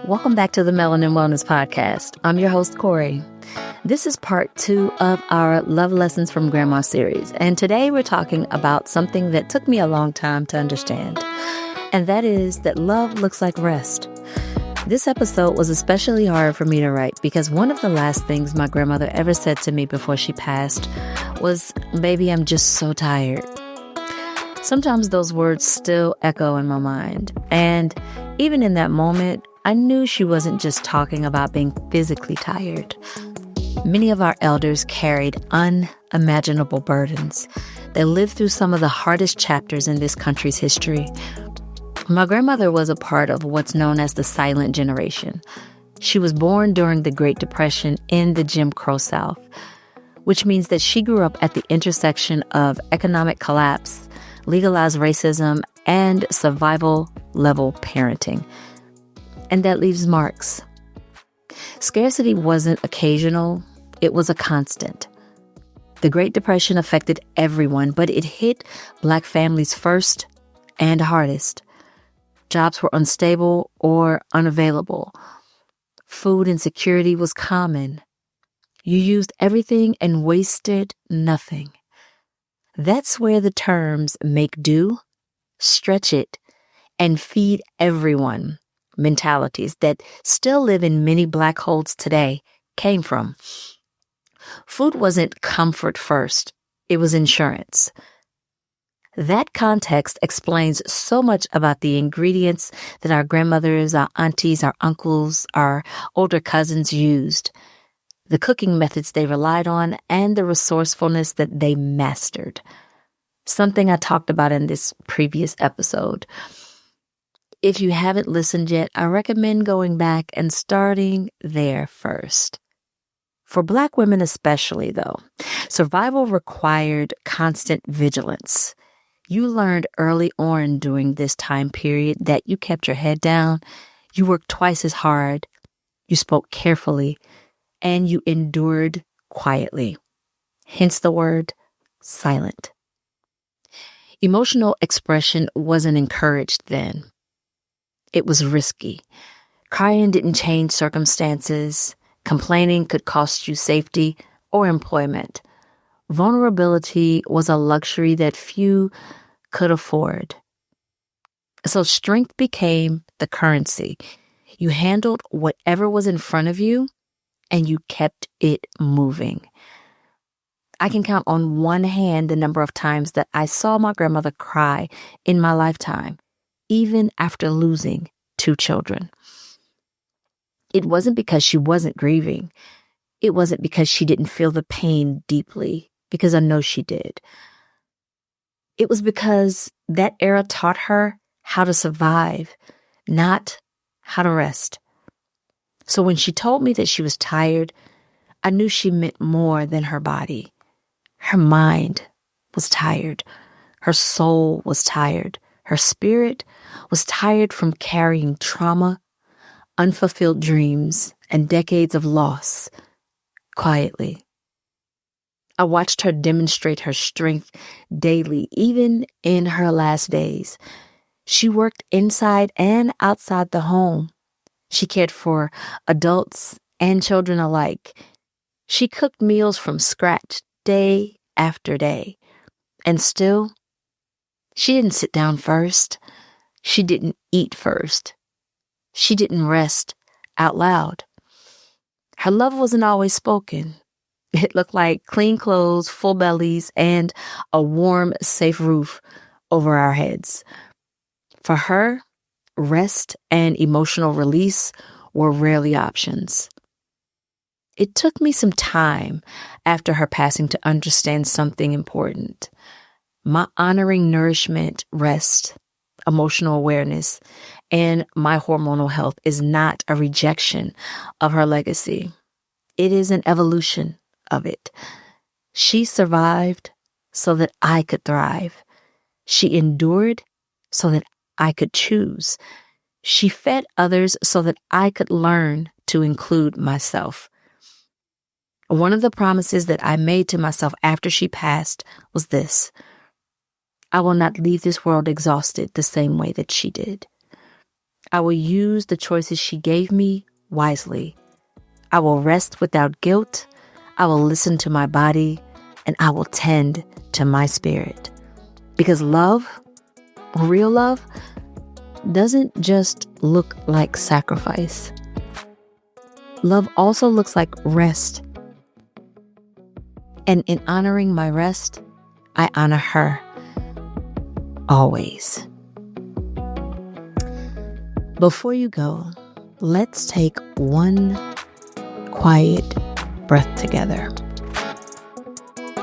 Welcome back to the Melanin Wellness Podcast. I'm your host, Corey. This is part 2 of our Love Lessons from Grandma series. And today we're talking about something that took me a long time to understand. And that is that love looks like rest. This episode was especially hard for me to write because one of the last things my grandmother ever said to me before she passed was, "Baby, I'm just so tired." Sometimes those words still echo in my mind. And even in that moment, I knew she wasn't just talking about being physically tired. Many of our elders carried unimaginable burdens. They lived through some of the hardest chapters in this country's history. My grandmother was a part of what's known as the silent generation. She was born during the Great Depression in the Jim Crow South, which means that she grew up at the intersection of economic collapse, legalized racism, and survival-level parenting. And that leaves marks. Scarcity wasn't occasional, it was a constant. The Great Depression affected everyone, but it hit Black families first and hardest. Jobs were unstable or unavailable. Food insecurity was common. You used everything and wasted nothing. That's where the terms make do, stretch it, and feed everyone mentalities that still live in many Black homes today came from. Food wasn't comfort first, it was insurance. That context explains so much about the ingredients that our grandmothers, our aunties, our uncles, our older cousins used, the cooking methods they relied on, and the resourcefulness that they mastered. Something I talked about in this previous episode. If you haven't listened yet, I recommend going back and starting there first. For Black women especially, though, survival required constant vigilance. You learned early on during this time period that you kept your head down, you worked twice as hard, you spoke carefully, and you endured quietly. Hence the word silent. Emotional expression wasn't encouraged then. It was risky. Crying didn't change circumstances. Complaining could cost you safety or employment. Vulnerability was a luxury that few could afford. So strength became the currency. You handled whatever was in front of you and you kept it moving. I can count on one hand the number of times that I saw my grandmother cry in my lifetime, even after losing 2 children. It wasn't because she wasn't grieving. It wasn't because she didn't feel the pain deeply, because I know she did. It was because that era taught her how to survive, not how to rest. So when she told me that she was tired, I knew she meant more than her body. Her mind was tired. Her soul was tired. Her spirit was tired from carrying trauma, unfulfilled dreams, and decades of loss quietly. I watched her demonstrate her strength daily, even in her last days. She worked inside and outside the home. She cared for adults and children alike. She cooked meals from scratch day after day. And still, she didn't sit down first. She didn't eat first. She didn't rest out loud. Her love wasn't always spoken. It looked like clean clothes, full bellies, and a warm, safe roof over our heads. For her, rest and emotional release were rarely options. It took me some time after her passing to understand something important. My honoring nourishment, rest, emotional awareness, and my hormonal health is not a rejection of her legacy. It is an evolution of it. She survived so that I could thrive. She endured so that I could choose. She fed others so that I could learn to include myself. One of the promises that I made to myself after she passed was this: I will not leave this world exhausted the same way that she did. I will use the choices she gave me wisely. I will rest without guilt. I will listen to my body, and I will tend to my spirit. Because love, real love, doesn't just look like sacrifice. Love also looks like rest. And in honoring my rest, I honor her always. Before you go, let's take one quiet breath together.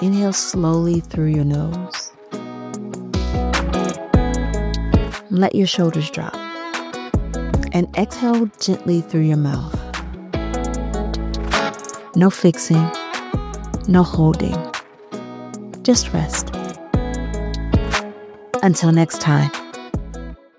Inhale slowly through your nose. Let your shoulders drop. And exhale gently through your mouth. No fixing, no holding. Just rest. Until next time.